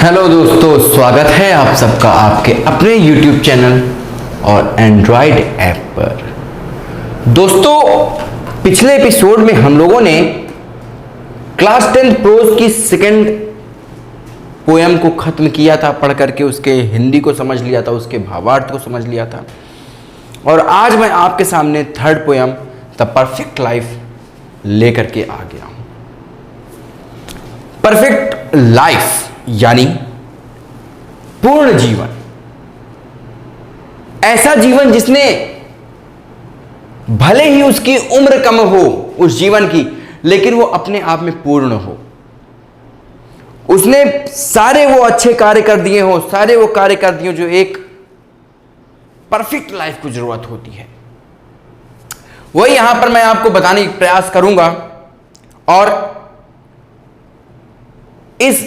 Hello दोस्तों, स्वागत है आप सबका आपके अपने YouTube चैनल और एंड्रॉयड ऐप पर। दोस्तों, पिछले एपिसोड में हम लोगों ने क्लास 10 प्रोज की सेकंड पोयम को खत्म किया था, पढ़ करके उसके हिंदी को समझ लिया था, उसके भावार्थ को समझ लिया था। और आज मैं आपके सामने third poem the perfect life लेकर के आ गया हूं। परफेक्ट लाइफ यानी पूर्ण जीवन, ऐसा जीवन जिसने भले ही उसकी उम्र कम हो उस जीवन की, लेकिन वो अपने आप में पूर्ण हो। उसने सारे वो अच्छे कार्य कर दिए हो, सारे वो कार्य कर दिए जो एक परफेक्ट लाइफ को जरूरत होती है। वही यहां पर मैं आपको बताने का प्रयास करूंगा। और इस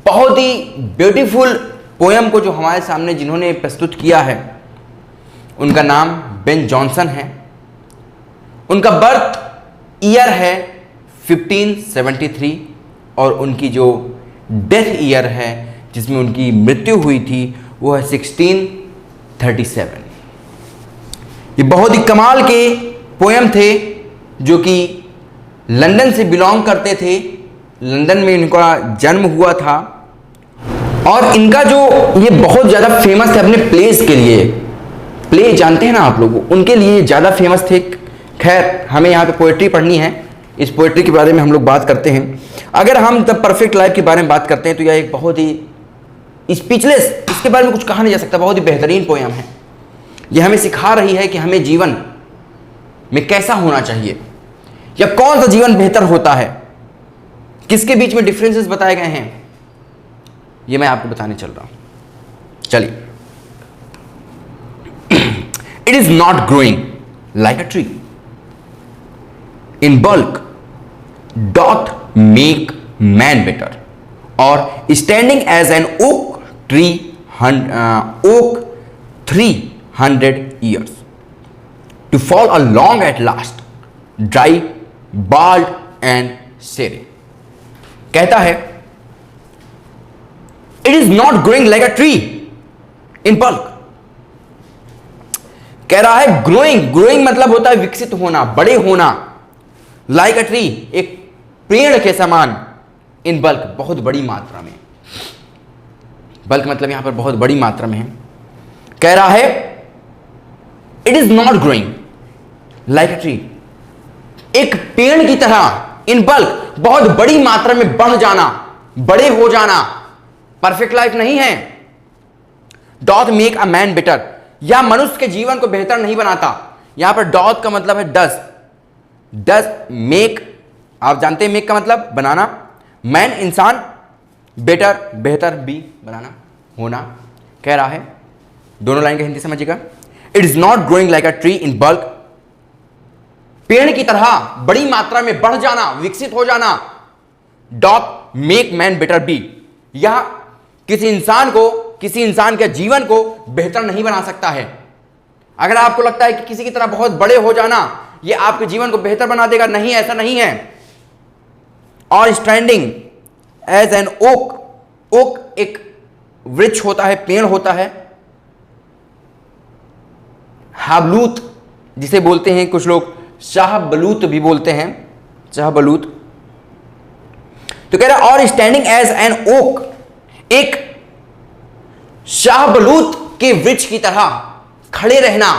बहुत ही ब्यूटीफुल पोयम को जो हमारे सामने जिन्होंने प्रस्तुत किया है, उनका नाम बेन जॉनसन है। उनका बर्थ ईयर है 1573 और उनकी जो डेथ ईयर है जिसमें उनकी मृत्यु हुई थी वो है 1637। ये बहुत ही कमाल के पोयम थे जो कि लंदन से बिलोंग करते थे। लंदन में इनका जन्म हुआ था और इनका जो ये बहुत ज़्यादा फेमस थे अपने प्लेस के लिए। प्ले जानते हैं ना आप लोग, उनके लिए ज़्यादा फेमस थे। खैर, हमें यहाँ पे पोएट्री पढ़नी है, इस पोएट्री के बारे में हम लोग बात करते हैं। अगर हम द परफेक्ट लाइफ के बारे में बात करते हैं तो यह एक बहुत ही स्पीचलेस, इसके बारे में कुछ कहा नहीं जा सकता, बहुत ही बेहतरीन पोयम है। यह हमें सिखा रही है कि हमें जीवन में कैसा होना चाहिए या कौन सा जीवन बेहतर होता है, किसके बीच में डिफरेंसेस बताए गए हैं, ये मैं आपको बताने चल रहा हूं। चलिए। It is not growing like a tree in bulk doth make man better or standing as an oak ट्री ओक 300 years to fall along at last, dry, bald and sere। कहता है it is not growing like a tree in bulk। कह रहा है growing मतलब होता है विकसित होना, बड़े होना। लाइक अ ट्री, एक पेड़ के समान। इन बल्क, बहुत बड़ी मात्रा में। बल्क मतलब यहां पर बहुत बड़ी मात्रा में है। कह रहा है it is not growing like a tree, एक पेड़ की तरह। इन बल्क, बहुत बड़ी मात्रा में बढ़ जाना, बड़े हो जाना परफेक्ट लाइफ नहीं है। Dot make a man better, या मनुष्य के जीवन को बेहतर नहीं बनाता। यहां पर डॉट का मतलब है डज। डज मेक, आप जानते हैं मेक का मतलब बनाना, मैन इंसान, बेटर बेहतर भी बनाना, होना। कह रहा है, दोनों लाइन का हिंदी समझिएगा। It is not growing like a tree in bulk, पेड़ की तरह बड़ी मात्रा में बढ़ जाना, विकसित हो जाना। Dot make man better B, यह किसी इंसान के जीवन को बेहतर नहीं बना सकता है। अगर आपको लगता है कि किसी की तरह बहुत बड़े हो जाना यह आपके जीवन को बेहतर बना देगा, नहीं, ऐसा नहीं है। और standing as an oak, oak एक वृक्ष होता है, पेड़ होता है। हाबलूत जिसे बोलते हैं कुछ लोग, शाहबलूत भी बोलते हैं, शाहबलूत। तो कह रहा और स्टैंडिंग एज एन ओक, एक शाहबलूत के वृक्ष की तरह खड़े रहना।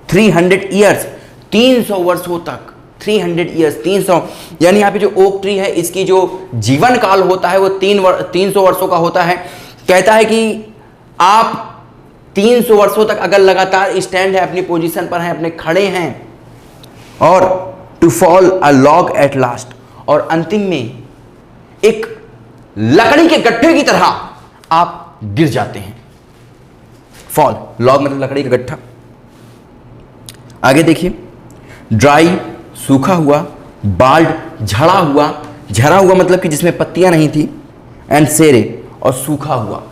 300 ईयर्स, 300 वर्षों तक। 300 ईयर्स, 300 यानी यहां पे जो ओक ट्री है इसकी जो जीवन काल होता है वो 300 वर्षों का होता है। कहता है कि आप 300 वर्षों तक अगर लगातार स्टैंड है, अपनी पोजीशन पर हैं, अपने खड़े हैं, और to fall a log at last, और अंतिम में एक लकड़ी के गट्ठे की तरह आप गिर जाते हैं। फॉल, लॉग मतलब लकड़ी का गट्ठा। आगे देखिए, ड्राई सूखा हुआ, बाल्ड झड़ा हुआ, झरा हुआ मतलब कि जिसमें पत्तियां नहीं थी, एंड सेरे और सूखा हुआ।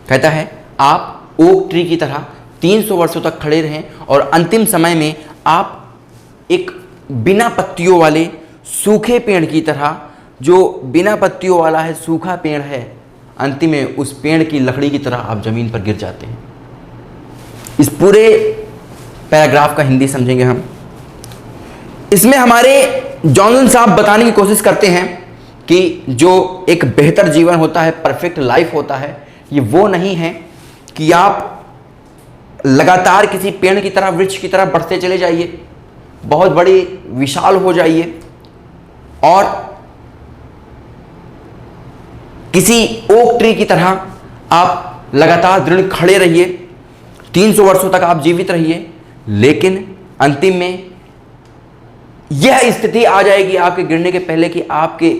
कहता है आप ओक ट्री की तरह 300 वर्षों तक खड़े रहें और अंतिम समय में आप एक बिना पत्तियों वाले सूखे पेड़ की तरह जो बिना पत्तियों वाला है, सूखा पेड़ है, अंतिम में उस पेड़ की लकड़ी की तरह आप जमीन पर गिर जाते हैं। इस पूरे पैराग्राफ का हिंदी समझेंगे हम। इसमें हमारे जॉनसन साहब बताने की कोशिश करते हैं कि जो एक बेहतर जीवन होता है, परफेक्ट लाइफ होता है, ये वो नहीं है कि आप लगातार किसी पेड़ की तरह, वृक्ष की तरह बढ़ते चले जाइए, बहुत बड़ी विशाल हो जाइए और किसी ओक ट्री की तरह आप लगातार दृढ़ खड़े रहिए, 300 वर्षों तक आप जीवित रहिए, लेकिन अंतिम में यह स्थिति आ जाएगी आपके गिरने के पहले कि आपके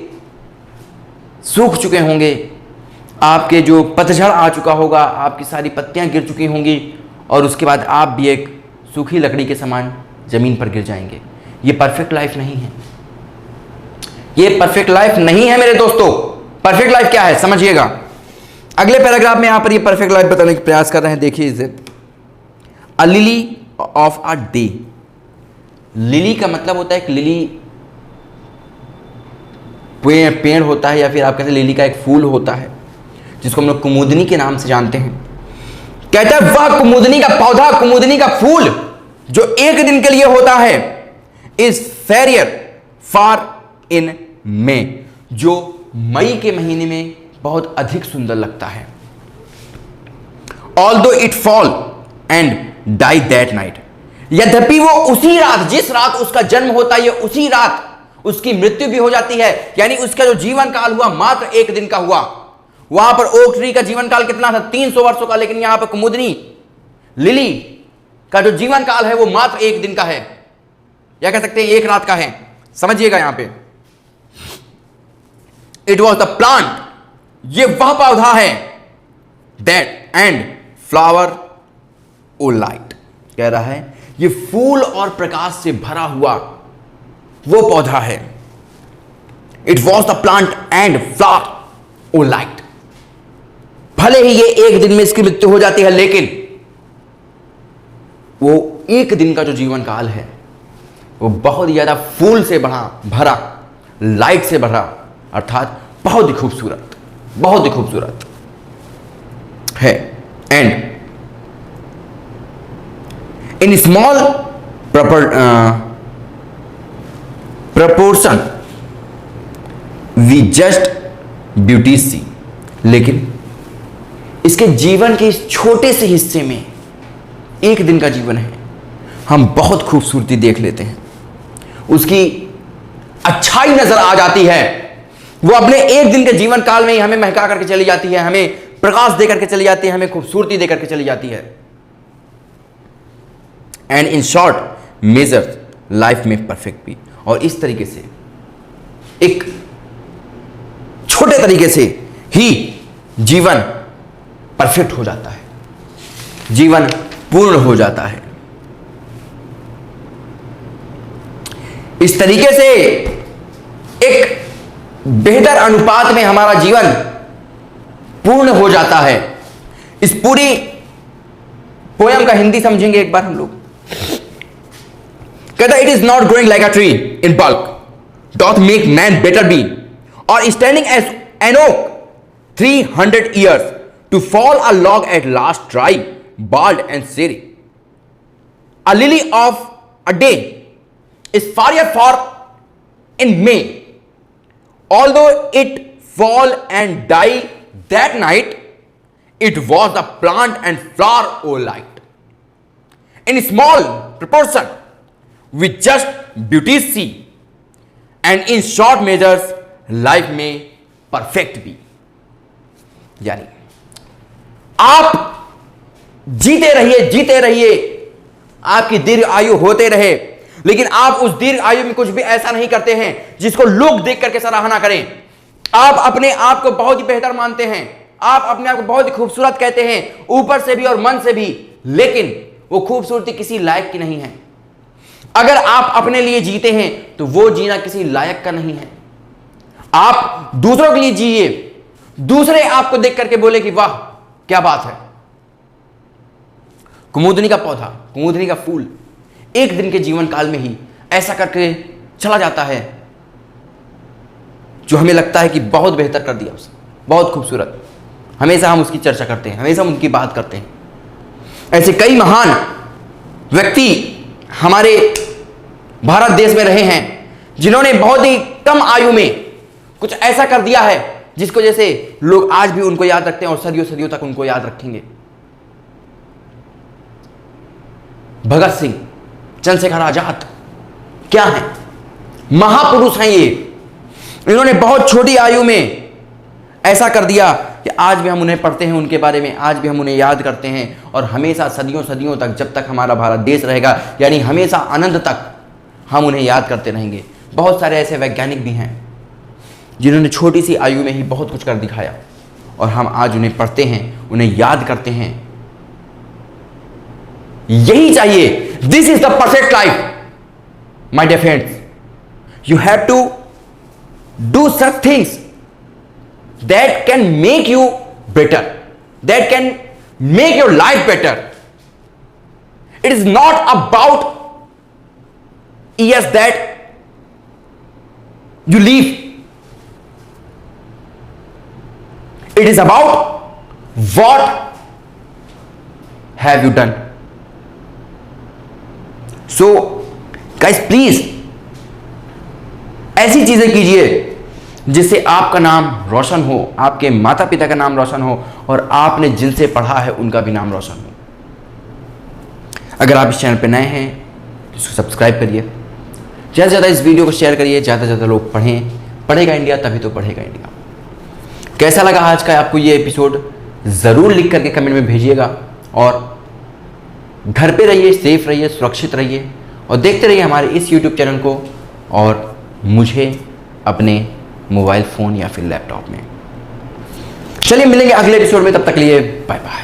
सूख चुके होंगे, आपके जो पतझड़ आ चुका होगा, आपकी सारी पत्तियां गिर चुकी होंगी और उसके बाद आप भी एक सूखी लकड़ी के समान जमीन पर गिर जाएंगे। ये परफेक्ट लाइफ नहीं है, ये परफेक्ट लाइफ नहीं है मेरे दोस्तों। परफेक्ट लाइफ क्या है समझिएगा। अगले पैराग्राफ में यहां पर ये परफेक्ट लाइफ बताने का प्रयास कर रहे हैं, देखिए इसे। A lily of a day. Lily का मतलब होता है एक लिली पेड़ होता है, या फिर आप कहते हैं लिली का एक फूल होता है जिसको हम लोग कुमुदनी के नाम से जानते हैं। कहता है वह कुमुदनी का पौधा, कुमुदनी का फूल जो एक दिन के लिए होता है, इज फेरियर फॉर इन मे, जो मई के महीने में बहुत अधिक सुंदर लगता है। Although it fall and die that night, यद्यपि वो उसी रात, जिस रात उसका जन्म होता है, उसी रात उसकी मृत्यु भी हो जाती है। यानी उसका जो जीवन काल हुआ मात्र एक दिन का हुआ। वहां पर ओक ट्री का जीवन काल कितना था? 300 वर्षों का, लेकिन यहां पर कुमुदनी लिली का जो जीवन काल है वो मात्र एक दिन का है, या कह सकते हैं एक रात का है। समझिएगा यहां पे, इट वॉज द प्लांट, ये वह पौधा है, that and flower of light, कह रहा है ये फूल और प्रकाश से भरा हुआ वो पौधा है। It was the plant and flower of light. भले ही ये एक दिन में इसकी मृत्यु हो जाती है, लेकिन वो एक दिन का जो जीवन काल है वो बहुत ज्यादा फूल से भरा, लाइट से भरा, अर्थात बहुत ही खूबसूरत, बहुत ही खूबसूरत है। And in small proportion we just beauty see, लेकिन इसके जीवन के इस छोटे से हिस्से में, एक दिन का जीवन है, हम बहुत खूबसूरती देख लेते हैं, उसकी अच्छाई नजर आ जाती है। वो अपने एक दिन के जीवन काल में ही हमें महका करके चली जाती है, हमें प्रकाश दे करके चली जाती है, हमें खूबसूरती दे करके चली जाती है। And in short measure life में परफेक्ट भी, और इस तरीके से, एक छोटे तरीके से ही जीवन परफेक्ट हो जाता है, जीवन पूर्ण हो जाता है। इस तरीके से एक बेहतर अनुपात में हमारा जीवन पूर्ण हो जाता है। इस पूरी पोयम का हिंदी समझेंगे एक बार हम लोग। कहता है it is not growing like a tree in bulk doth make man better be, or standing as an oak 300 years to fall a log at last dry, bald and sere. A lily of a day is fairer for in May, although it fall and die that night, it was the plant and flower o light. In small proportion we just beauty see, and in short measures life may perfect be. यानी आप जीते रहिए, जीते रहिए, आपकी दीर्घ आयु होते रहे, लेकिन आप उस दीर्घ आयु में कुछ भी ऐसा नहीं करते हैं जिसको लोग देख करके सराहना करें। आप अपने आप को बहुत ही बेहतर मानते हैं, आप अपने आप को बहुत ही खूबसूरत कहते हैं, ऊपर से भी और मन से भी, लेकिन वो खूबसूरती किसी लायक की नहीं है। अगर आप अपने लिए जीते हैं तो वो जीना किसी लायक का नहीं है। आप दूसरों के लिए जिए, दूसरे आपको देख करके बोले कि वाह क्या बात है। कुमुदनी का पौधा, कुमुदनी का फूल एक दिन के जीवन काल में ही ऐसा करके चला जाता है जो हमें लगता है कि बहुत बेहतर कर दिया उसने, बहुत खूबसूरत, हमेशा हम उसकी चर्चा करते हैं, हमेशा हम उनकी बात करते हैं। ऐसे कई महान व्यक्ति हमारे भारत देश में रहे हैं जिन्होंने बहुत ही कम आयु में कुछ ऐसा कर दिया है जिसको जैसे लोग आज भी उनको याद रखते हैं और सदियों सदियों तक उनको याद रखेंगे। भगत सिंह, चंद्रशेखर आजाद क्या है, महापुरुष हैं ये। इन्होंने बहुत छोटी आयु में ऐसा कर दिया कि आज भी हम उन्हें पढ़ते हैं, उनके बारे में आज भी हम उन्हें याद करते हैं और हमेशा सदियों सदियों तक, जब तक हमारा भारत देश रहेगा, यानी हमेशा अनंत तक हम उन्हें याद करते रहेंगे। बहुत सारे ऐसे वैज्ञानिक भी हैं जिन्होंने छोटी सी आयु में ही बहुत कुछ कर दिखाया और हम आज उन्हें पढ़ते हैं, उन्हें याद करते हैं। यही चाहिए। This is the perfect life my dear friends. You have to do such things that can make you better, that can make your life better. It is not about years that you live. It is about what have you done. So guys, please ऐसी चीजें कीजिए जिससे आपका नाम रोशन हो, आपके माता पिता का नाम रोशन हो और आपने जिनसे पढ़ा है उनका भी नाम रोशन हो। अगर आप इस चैनल पर नए हैं तो इसको सब्सक्राइब करिए, ज़्यादा से ज़्यादा इस वीडियो को शेयर करिए, ज़्यादा से ज़्यादा लोग पढ़ें। पढ़ेगा इंडिया तभी तो बढ़ेगा इंडिया। कैसा लगा आज का आपको ये एपिसोड, ज़रूर लिख करके कमेंट में भेजिएगा और घर पे रहिए, सेफ रहिए, सुरक्षित रहिए और देखते रहिए हमारे इस YouTube चैनल को और मुझे अपने मोबाइल फ़ोन या फिर लैपटॉप में। चलिए मिलेंगे अगले एपिसोड में, तब तक के लिए बाय बाय।